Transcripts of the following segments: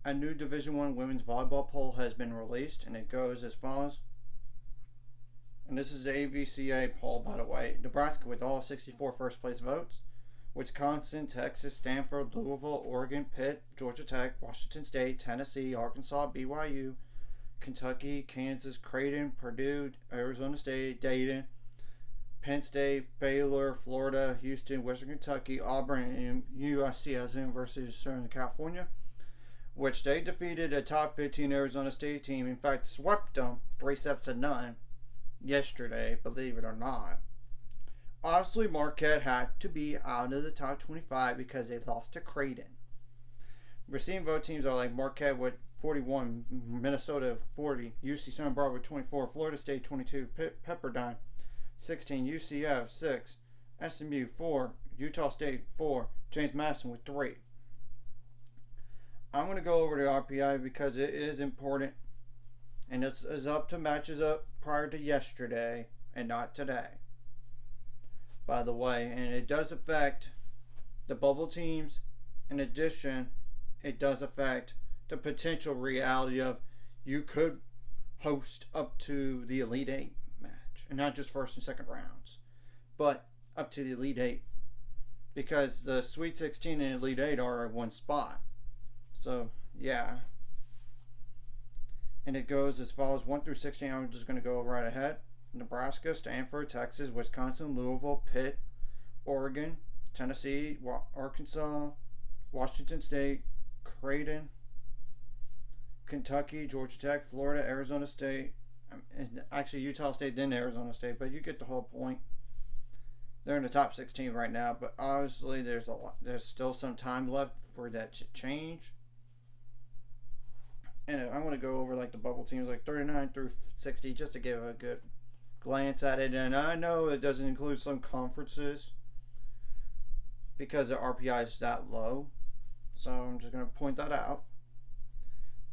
A new Division I women's volleyball poll has been released, and it goes as follows. And this is the AVCA poll, by the way. Nebraska with all 64 first place votes. Wisconsin, Texas, Stanford, Louisville, Oregon, Pitt, Georgia Tech, Washington State, Tennessee, Arkansas, BYU, Kentucky, Kansas, Creighton, Purdue, Arizona State, Dayton, Penn State, Baylor, Florida, Houston, Western Kentucky, Auburn, and USC as the University of Southern California, which they defeated a top 15 Arizona State team. In fact, swept them 3-0 yesterday, believe it or not. Obviously, Marquette had to be out of the top 25 because they lost to Creighton. Receiving vote teams are like Marquette with 41, Minnesota 40, UC Santa Barbara with 24, Florida State 22, Pepperdine 16, UCF 6, SMU 4, Utah State 4, James Madison with 3. I'm going to go over the RPI because it is important, and it's up to matches up prior to yesterday and not today, by the way, and it does affect the bubble teams. In addition, it does affect the potential reality of you could host up to the Elite Eight match, and not just first and second rounds, but up to the Elite Eight, because the Sweet 16 and Elite Eight are at one spot. So yeah, and it goes as follows: 1 through 16. I'm just going to go right ahead. Nebraska, Stanford, Texas, Wisconsin, Louisville, Pitt, Oregon, Tennessee, Arkansas, Washington State, Creighton, Kentucky, Georgia Tech, Florida, Arizona State, and actually Utah State, then Arizona State, but you get the whole point. They're in the top 16 right now, but obviously there's still some time left for that to change. And I want to go over like the bubble teams, like 39 through 60, just to give a good glance at it. And I know it doesn't include some conferences because the RPI is that low, so I'm just going to point that out.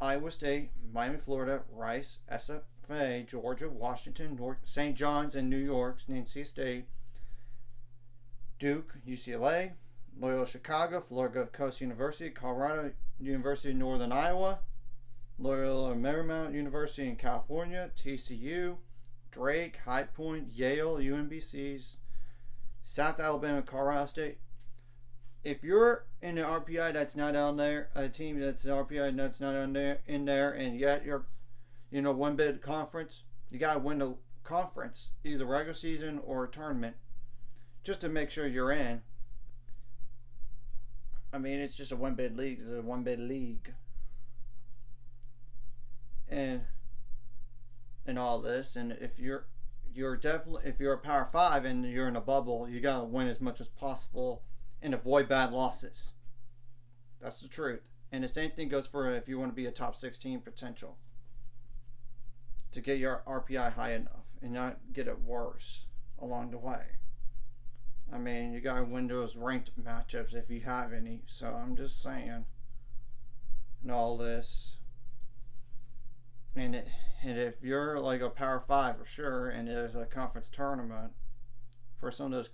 Iowa State, Miami, Florida, Rice, SFA, Georgia, Washington, St. John's, and New York's NC State, Duke, UCLA, Loyola Chicago, Florida Gulf Coast University, Colorado University of Northern Iowa, Loyola Marymount University in California, TCU, Drake, High Point, Yale, UMBC's, South Alabama, Colorado State. If you're in an RPI that's not on there, a team that's an RPI that's not on there, in there, and yet you're, one bid conference, you gotta win the conference, either regular season or a tournament, just to make sure you're in. I mean, it's just a one bid league. It's a one bid league, and all this. And if you're a Power 5 and you're in a bubble, you gotta win as much as possible and avoid bad losses. That's the truth. And the same thing goes for if you want to be a top 16 potential, to get your RPI high enough and not get it worse along the way. I mean, you gotta win those ranked matchups if you have any. So I'm just saying, and all this. And if you're like a Power 5 for sure, and there's a conference tournament for some of those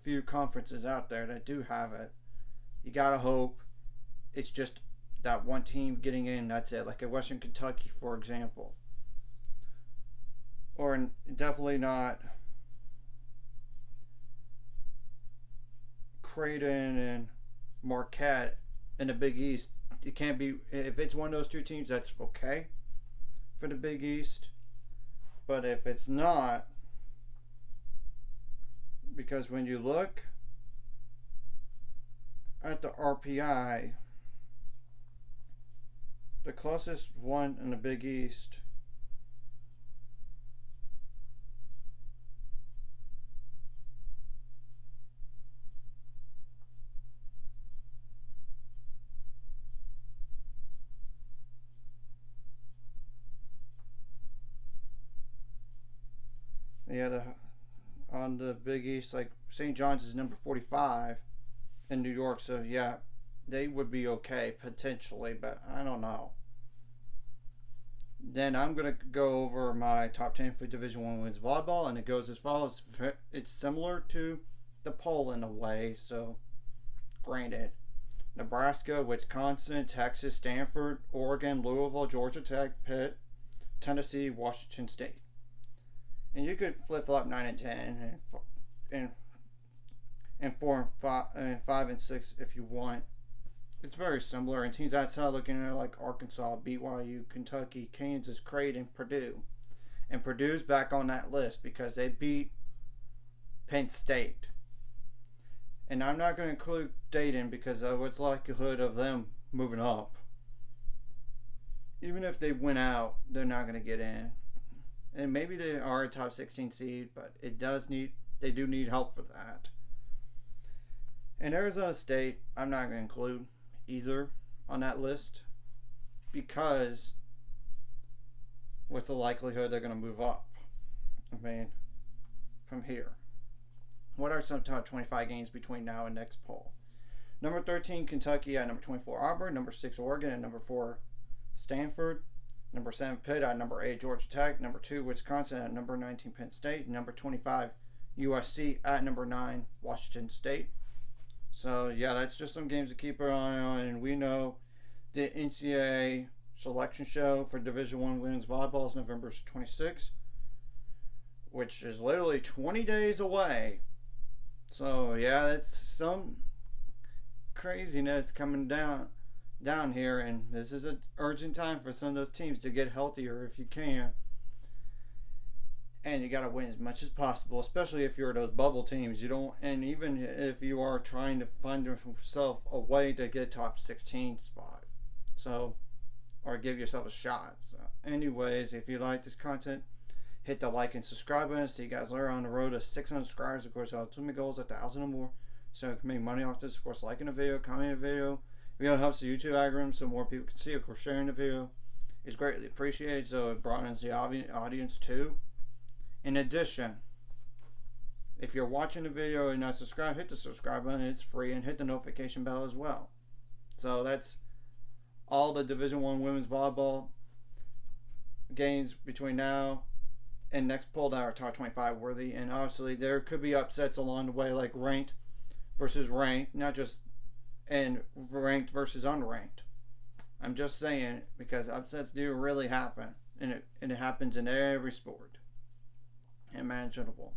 few conferences out there that do have it, you gotta hope it's just that one team getting in. That's it. Like at Western Kentucky, for example, or definitely not Creighton and Marquette in the Big East. It can't be. If it's one of those two teams, that's okay for the Big East. But if it's not, because when you look at the RPI, the closest one in the Big East on the Big East, like St. John's is number 45 in New York, so yeah, they would be okay potentially, but I don't know. Then I'm going to go over my top 10 for Division I women's volleyball, and it goes as follows. It's similar to the poll in a way, so granted. Nebraska, Wisconsin, Texas, Stanford, Oregon, Louisville, Georgia Tech, Pitt, Tennessee, Washington State. And you could flip flop 9 and 10 and 4 and 5 and 6 if you want. It's very similar. And teams outside looking at it like Arkansas, BYU, Kentucky, Kansas, Creighton, Purdue. And Purdue's back on that list because they beat Penn State. And I'm not going to include Dayton because of what's the likelihood of them moving up. Even if they win out, they're not going to get in. And maybe they are a top 16 seed, but they do need help for that. And Arizona State, I'm not going to include either on that list because what's the likelihood they're going to move up? I mean, from here. What are some top 25 games between now and next poll? Number 13, Kentucky at number 24, Auburn. Number 6, Oregon at number 4, Stanford. Number 7, Pitt at number 8, Georgia Tech. Number 2, Wisconsin at number 19, Penn State. Number 25, USC at number 9, Washington State. So, yeah, that's just some games to keep an eye on. And we know the NCAA selection show for Division I women's volleyball is November 26th, which is literally 20 days away. So, yeah, that's some craziness coming down here, and this is an urgent time for some of those teams to get healthier if you can. And you got to win as much as possible, especially if you're those bubble teams. You don't, and even if you are trying to find yourself a way to get top 16 spot, so or give yourself a shot. So, anyways, if you like this content, hit the like and subscribe button. See you guys later on the road to 600 subscribers. Of course, our ultimate goal is 1,000 or more. So you can make money off this. Of course, liking the video, commenting the video. It really helps the YouTube algorithm so more people can see it. Of course, sharing the video is greatly appreciated. So it broadens the audience too. In addition, if you're watching the video and not subscribed, hit the subscribe button. It's free, and hit the notification bell as well. So that's all the Division I women's volleyball games between now and next poll that are top 25 worthy. And obviously there could be upsets along the way, like ranked versus ranked, not just and ranked versus unranked. I'm just saying because upsets do really happen, and it happens in every sport imaginable.